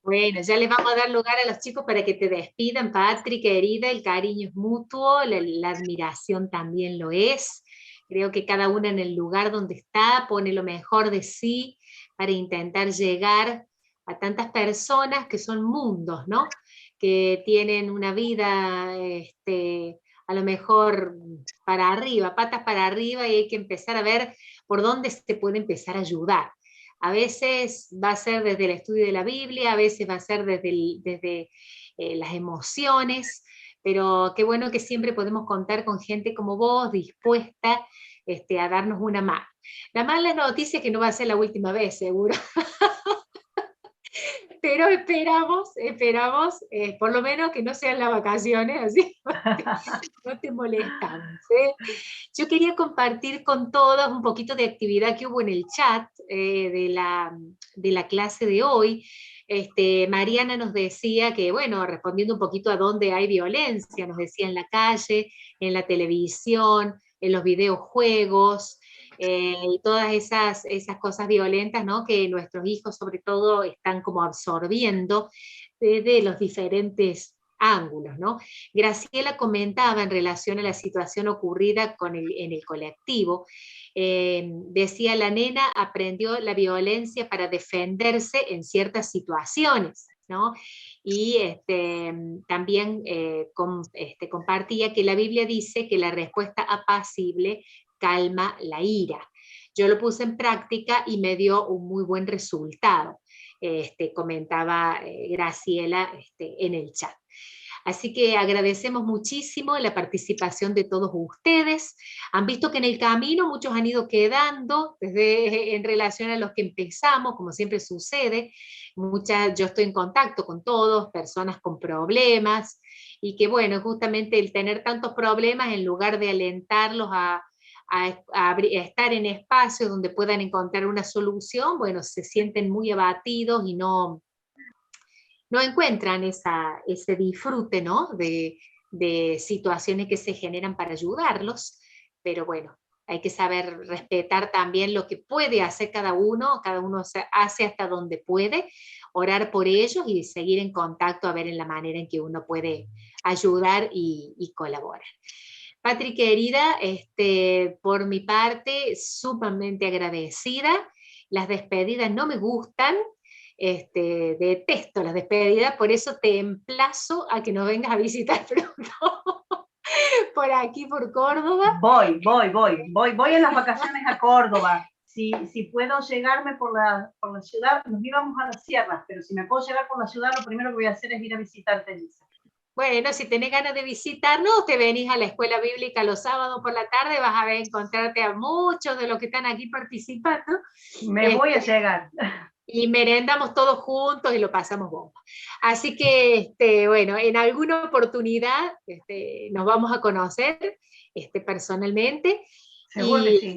Bueno, ya les vamos a dar lugar a los chicos para que te despidan, Patri, querida, el cariño es mutuo, la admiración también lo es. Creo que cada una en el lugar donde está pone lo mejor de sí para intentar llegar a tantas personas que son mundos, ¿no? Que tienen una vida, a lo mejor para arriba, patas para arriba, y hay que empezar a ver por dónde se puede empezar a ayudar. A veces va a ser desde el estudio de la Biblia, a veces va a ser desde las emociones, pero qué bueno que siempre podemos contar con gente como vos, dispuesta a darnos una mano. La mala noticia es que no va a ser la última vez, seguro. Pero esperamos, por lo menos que no sean las vacaciones, así no te molestamos. Yo quería compartir con todos un poquito de actividad que hubo en el chat de la clase de hoy. Mariana nos decía que, bueno, respondiendo un poquito a dónde hay violencia, nos decía en la calle, en la televisión, en los videojuegos, y todas esas cosas violentas, ¿no? Que nuestros hijos sobre todo están como absorbiendo desde los diferentes ángulos, ¿no? Graciela comentaba en relación a la situación ocurrida en el colectivo, decía, la nena aprendió la violencia para defenderse en ciertas situaciones, ¿no? Y también compartía que la Biblia dice que la respuesta apacible calma la ira. Yo lo puse en práctica y me dio un muy buen resultado, comentaba Graciela en el chat. Así que agradecemos muchísimo la participación de todos ustedes. Han visto que en el camino muchos han ido quedando en relación a los que empezamos, como siempre sucede. Yo estoy en contacto con todos, personas con problemas, y que bueno, justamente el tener tantos problemas, en lugar de alentarlos a estar en espacios donde puedan encontrar una solución, bueno, se sienten muy abatidos y no encuentran ese disfrute, ¿no? de situaciones que se generan para ayudarlos, pero bueno, hay que saber respetar también lo que puede hacer cada uno hace hasta donde puede, orar por ellos y seguir en contacto a ver en la manera en que uno puede ayudar y colaborar. Patri, querida, por mi parte, sumamente agradecida. Las despedidas no me gustan, detesto las despedidas, por eso te emplazo a que nos vengas a visitar pronto por aquí, por Córdoba. Voy en las vacaciones a Córdoba. Si puedo llegarme por la ciudad, nos íbamos a las sierras, pero si me puedo llegar por la ciudad, lo primero que voy a hacer es ir a visitarte, Lisa. Bueno, si tenés ganas de visitarnos, te venís a la escuela bíblica los sábados por la tarde, vas a encontrarte a muchos de los que están aquí participando. Me voy a llegar. Y merendamos todos juntos y lo pasamos bomba. Así que, bueno, en alguna oportunidad nos vamos a conocer personalmente. Seguro que sí.